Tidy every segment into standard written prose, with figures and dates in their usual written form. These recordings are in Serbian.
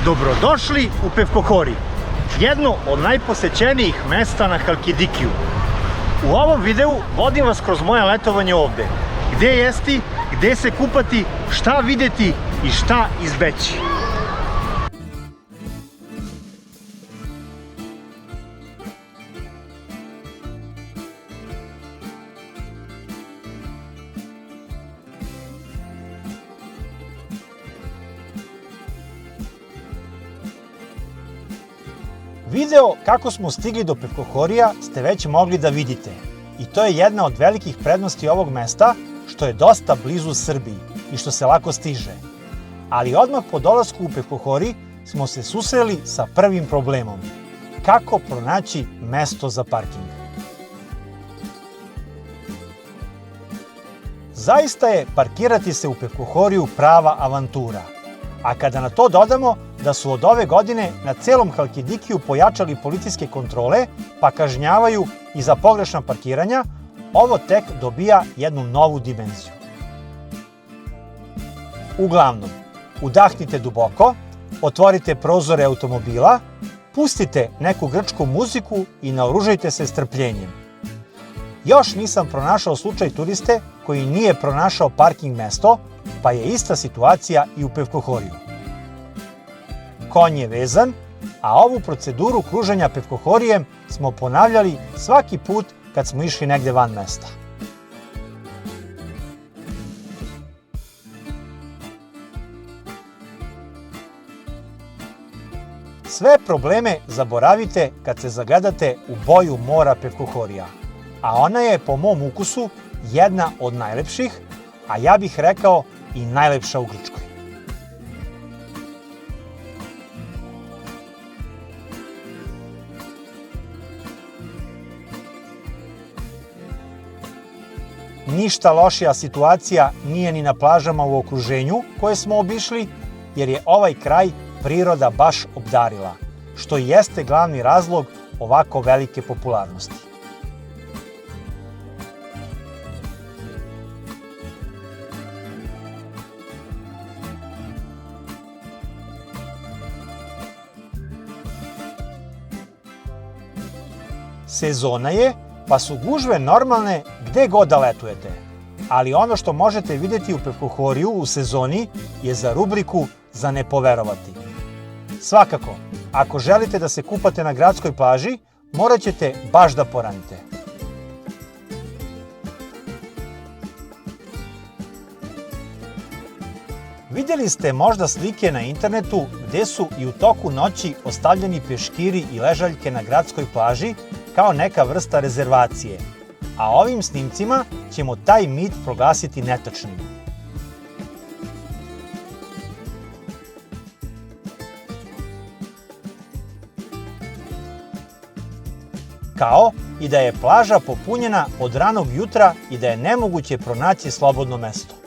Dobrodošli u Pevkohori, jedno od najposećenijih mesta na Halkidikiju. U ovom videu vodim vas kroz moje letovanje ovde. Gde jesti, gde se kupati, šta videti i šta izbeći. Video kako smo stigli do Pevkohorija ste već mogli da vidite. I to je jedna od velikih prednosti ovog mesta, što je dosta blizu Srbiji i što se lako stiže. Ali odmah po dolasku u Pevkohori smo se susreli sa prvim problemom. Kako pronaći mesto za parking? Zaista je parkirati se u Pevkohoriju prava avantura. A kada na to dodamo da su od ove godine na celom Halkidikiju pojačali policijske kontrole, pa kažnjavaju i za pogrešna parkiranja, ovo tek dobija jednu novu dimenziju. Uglavnom, udahnite duboko, otvorite prozore automobila, pustite neku grčku muziku i naoružajte se strpljenjem. Još nisam pronašao slučaj turiste koji nije pronašao parking mesto, pa je ista situacija i u Pevkohoriju. Konj je vezan, a ovu proceduru kruženja Pevkohorijem smo ponavljali svaki put kad smo išli negde van mesta. Sve probleme zaboravite kad se zagledate u boju mora Pevkohorija, a ona je po mom ukusu jedna od najlepših, a ja bih rekao i najlepša u Grčkoj. Ništa lošija situacija nije ni na plažama u okruženju koje smo obišli, jer je ovaj kraj priroda baš obdarila, što i jeste glavni razlog ovako velike popularnosti. Sezona je, pa su gužve normalne gde god da letujete. Ali ono što možete videti u Pevkohoriju u sezoni je za rubriku za ne poverovati. Svakako, ako želite da se kupate na gradskoj plaži, morat ćete baš da poranite. Vidjeli ste možda slike na internetu gde su i u toku noći ostavljeni peškiri i ležaljke na gradskoj plaži kao neka vrsta rezervacije, a ovim snimcima ćemo taj mit proglasiti netačnim. Kao i da je plaža popunjena od ranog jutra i da je nemoguće pronaći slobodno mesto.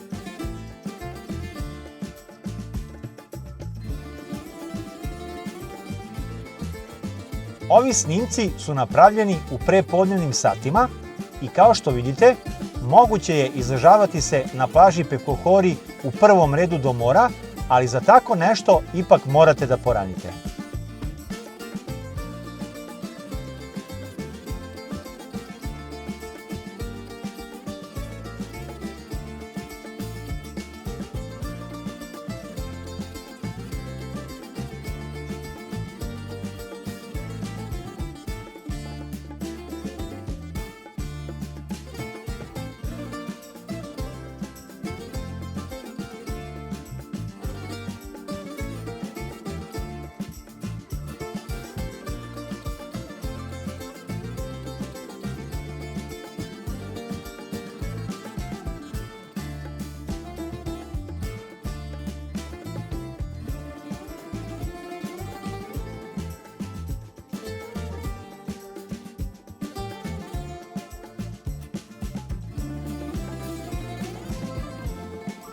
Ovi snimci su napravljeni u prepodnevnim satima i kao što vidite, moguće je izležavati se na plaži Pevkohori u prvom redu do mora, ali za tako nešto ipak morate da poranite.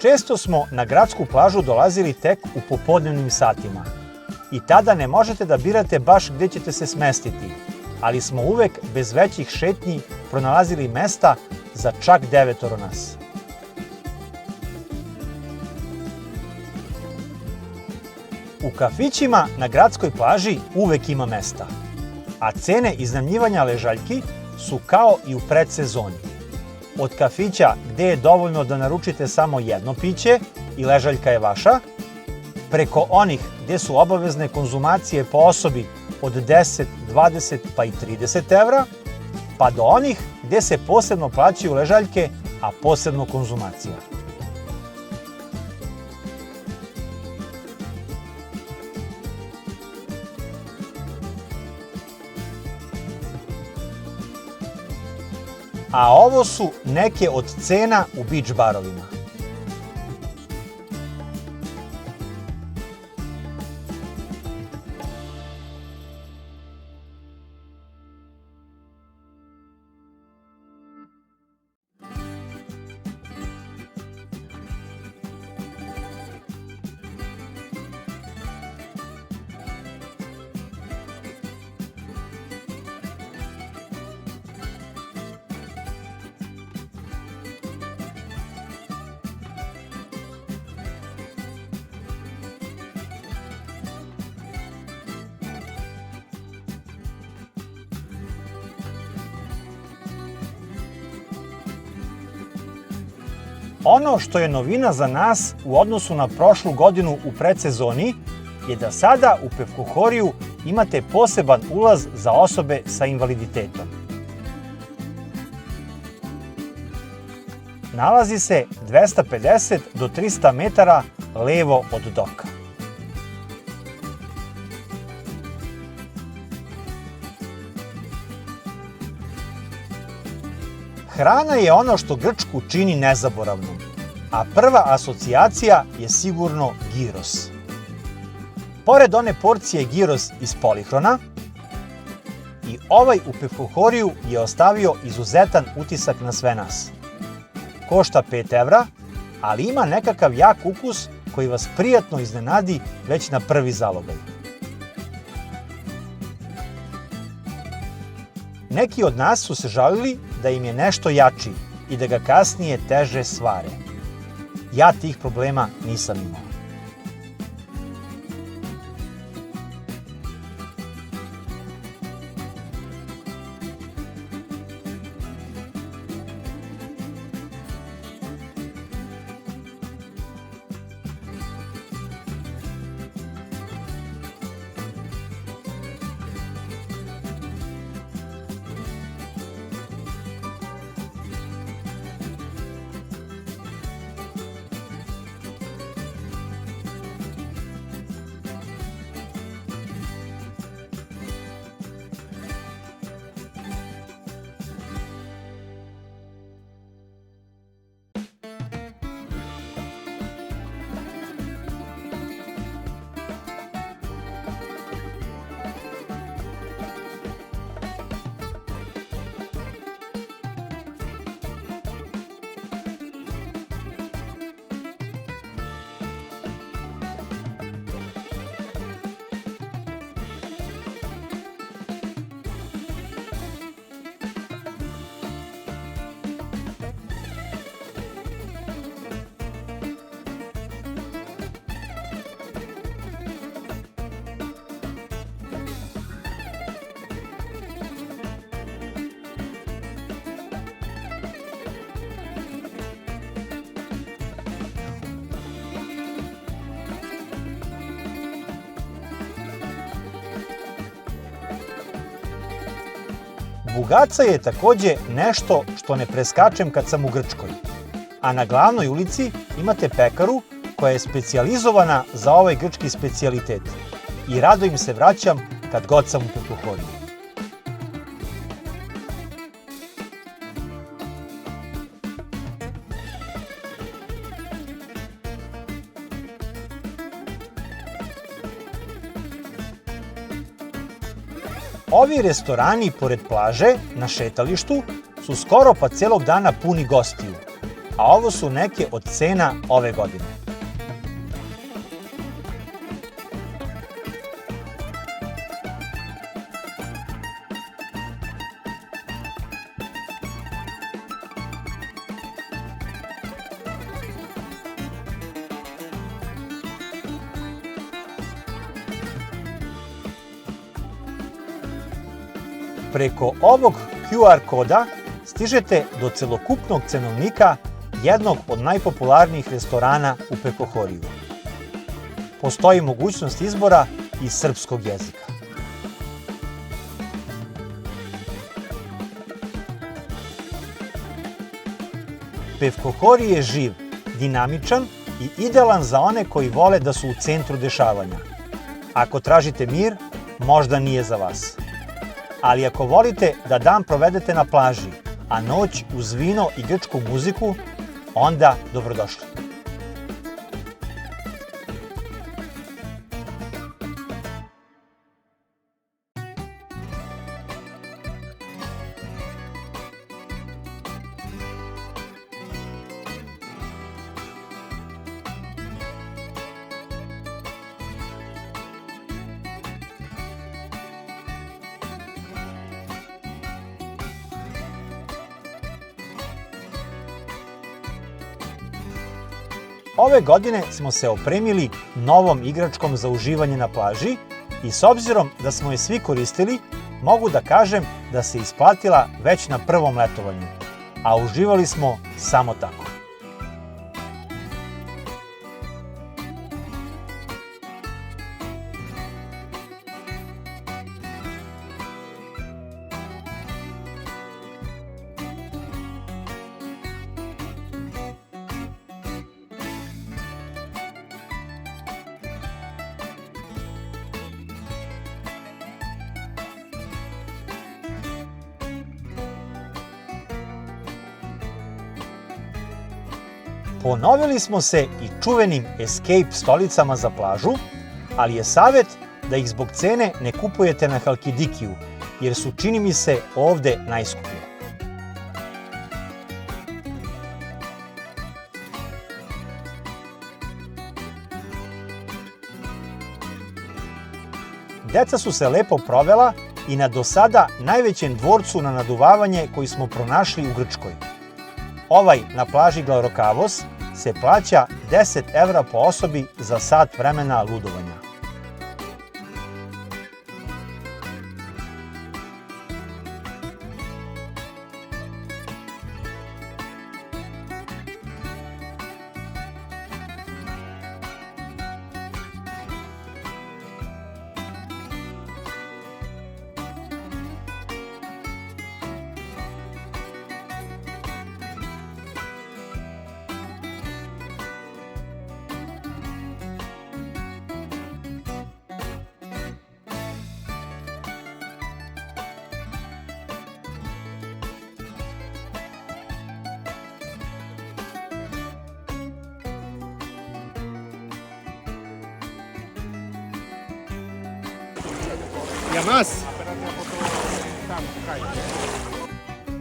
Često smo na gradsku plažu dolazili tek u popodnevnim satima. I tada ne možete da birate baš gde ćete se smestiti, ali smo uvek bez većih šetnji pronalazili mesta za čak 9 nas. U kafićima na gradskoj plaži uvek ima mesta, a cene iznajmljivanja ležaljki su kao i u predsezoni. Od kafića gde je dovoljno da naručite samo jedno piće i ležaljka je vaša, preko onih gde su obavezne konzumacije po osobi od 10, 20 pa i 30 evra, pa do onih gde se posebno plaćaju ležaljke, a posebno konzumacija. A ovo su neke od cena u beach barovima. Ono što je novina za nas u odnosu na prošlu godinu u predsezoni je da sada u Pevkohoriju imate poseban ulaz za osobe sa invaliditetom. Nalazi se 250 do 300 metara levo od doka. Hrana je ono što Grčku čini nezaboravnom, a prva asocijacija je sigurno gyros. Pored one porcije gyros iz Polihrona, i ovaj u Pevkohoriju je ostavio izuzetan utisak na sve nas. Košta 5 evra, ali ima nekakav jak ukus koji vas prijatno iznenadi već na prvi zalogaj. Neki od nas su se žalili da im je nešto jači i da ga kasnije teže svare. Ja tih problema nisam imao. Bugaca je takođe nešto što ne preskačem kad sam u Grčkoj, a na glavnoj ulici imate pekaru koja je specijalizovana za ovaj grčki specijalitet i rado im se vraćam kad god sam u Pevkohoriju. Ovi restorani pored plaže na šetalištu su skoro pa celog dana puni gostiju, a ovo su neke od cena ove godine. Preko ovog QR koda stižete do celokupnog cenovnika jednog od najpopularnijih restorana u Pekohoriju. Postoji mogućnost izbora i srpskog jezika. Pevkohori je živ, dinamičan i idealan za one koji vole da su u centru dešavanja. Ako tražite mir, možda nije za vas. Ali ako volite da dan provedete na plaži, a noć uz vino i grčku muziku, onda dobrodošli. Ove godine smo se opremili novom igračkom za uživanje na plaži i s obzirom da smo je svi koristili, mogu da kažem da se isplatila već na prvom letovanju, a uživali smo samo tako. Ponovili smo se i čuvenim Escape stolicama za plažu, ali je savjet da ih zbog cene ne kupujete na Halkidikiju, jer su, čini mi se, ovde najskuplje. Deca su se lepo provela i na do sada najvećem dvorcu na naduvavanje koji smo pronašli u Grčkoj. Ovaj na plaži Glaurokavos se plaća 10 evra po osobi za sat vremena ludovanja.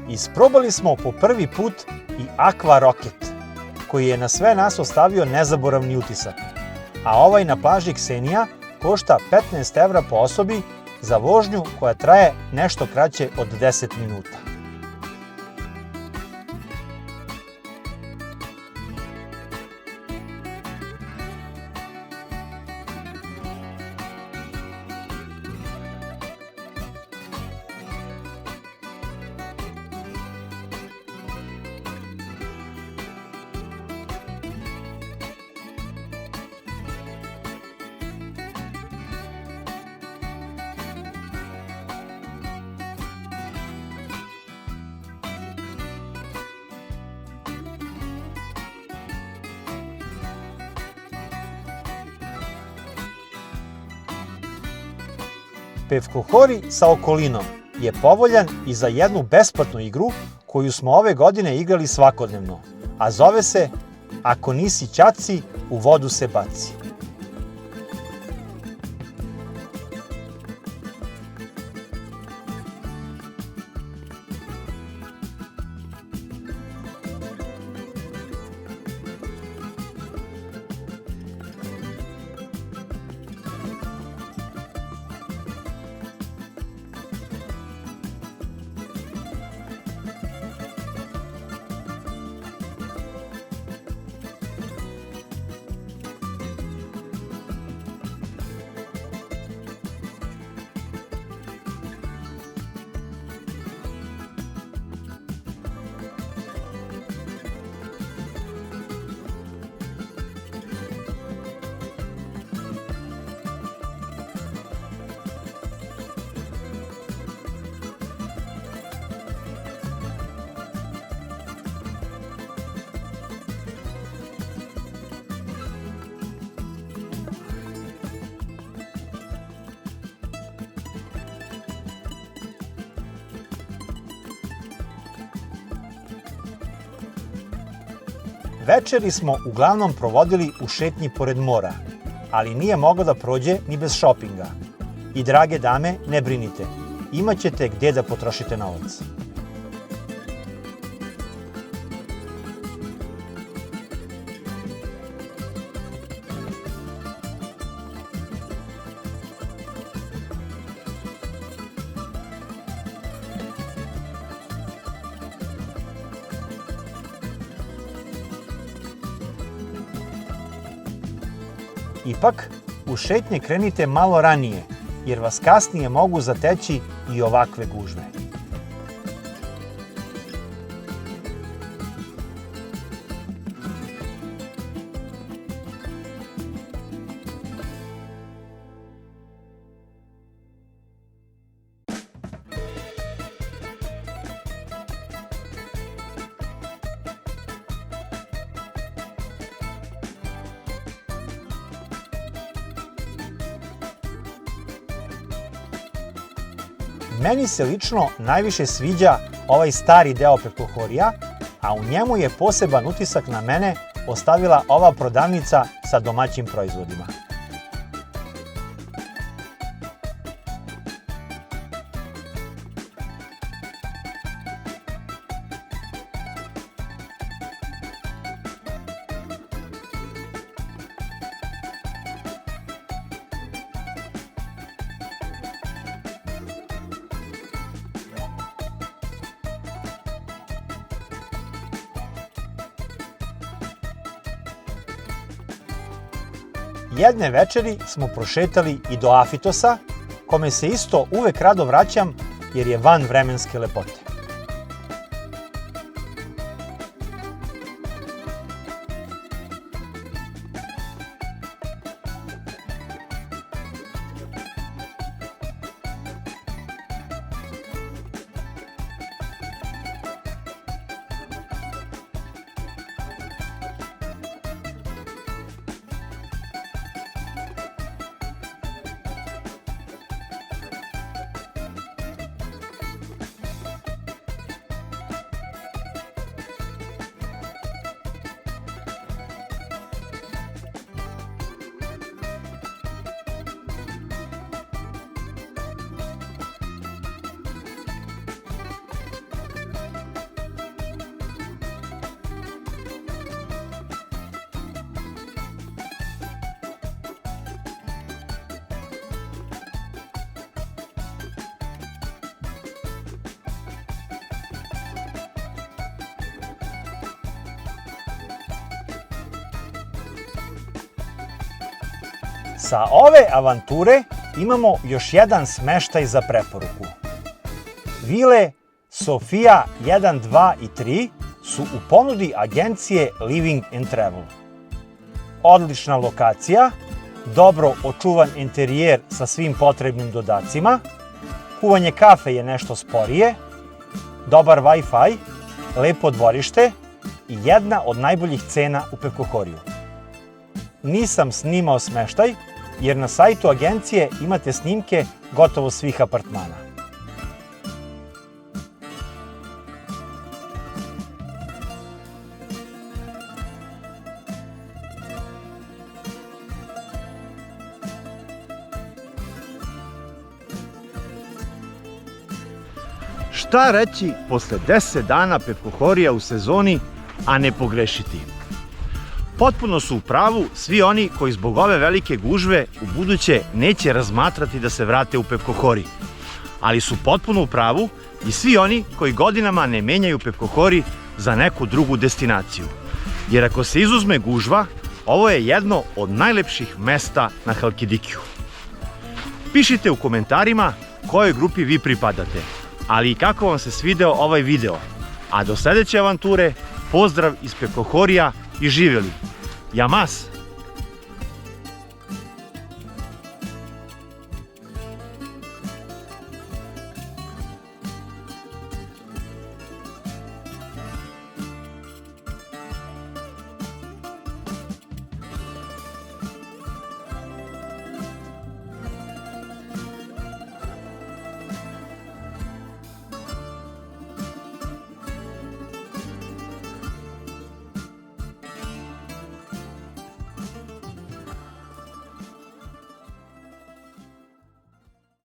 Isprobali smo po prvi put i Aqua Rocket, koji je na sve nas ostavio nezaboravni utisak, a ovaj na plaži Ksenija košta 15 evra po osobi za vožnju koja traje nešto kraće od 10 minuta. Pevkohori sa okolinom je povoljan i za jednu besplatnu igru koju smo ove godine igrali svakodnevno, a zove se Ako nisi ćaci, u vodu se baci. Večeri smo uglavnom provodili u šetnji pored mora, ali nije moglo da prođe ni bez šopinga. I drage dame, ne brinite, imaćete gdje da potrošite novac. Ipak, u šetnje krenite malo ranije, jer vas kasnije mogu zateći i ovakve gužve. Meni se lično najviše sviđa ovaj stari deo Pepkohorija, a u njemu je poseban utisak na mene ostavila ova prodavnica sa domaćim proizvodima. Jedne večeri smo prošetali i do Afitosa, kome se isto uvek rado vraćam jer je van vremenske lepote. Sa ove avanture imamo još jedan smeštaj za preporuku. Vile Sofia 1, 2 i 3 su u ponudi agencije Living & Travel. Odlična lokacija, dobro očuvan interijer sa svim potrebnim dodacima, kuvanje kafe je nešto sporije, dobar Wi-Fi, lepo dvorište i jedna od najboljih cena u Pepkohoriju. Nisam snimao smeštaj, jer na sajtu agencije imate snimke gotovo svih apartmana. Šta reći posle 10 dana Pepkohorija u sezoni, a ne pogrešiti? Potpuno su u pravu svi oni koji zbog ove velike gužve u buduće neće razmatrati da se vrate u Pepkohori. Ali su potpuno u pravu i svi oni koji godinama ne menjaju Pepkohori za neku drugu destinaciju. Jer ako se izuzme gužva, ovo je jedno od najlepših mesta na Halkidikiju. Pišite u komentarima kojoj grupi vi pripadate, ali i kako vam se svideo ovaj video. A do sledeće avanture, pozdrav iz Pepkohorija i živjeli! Yamas!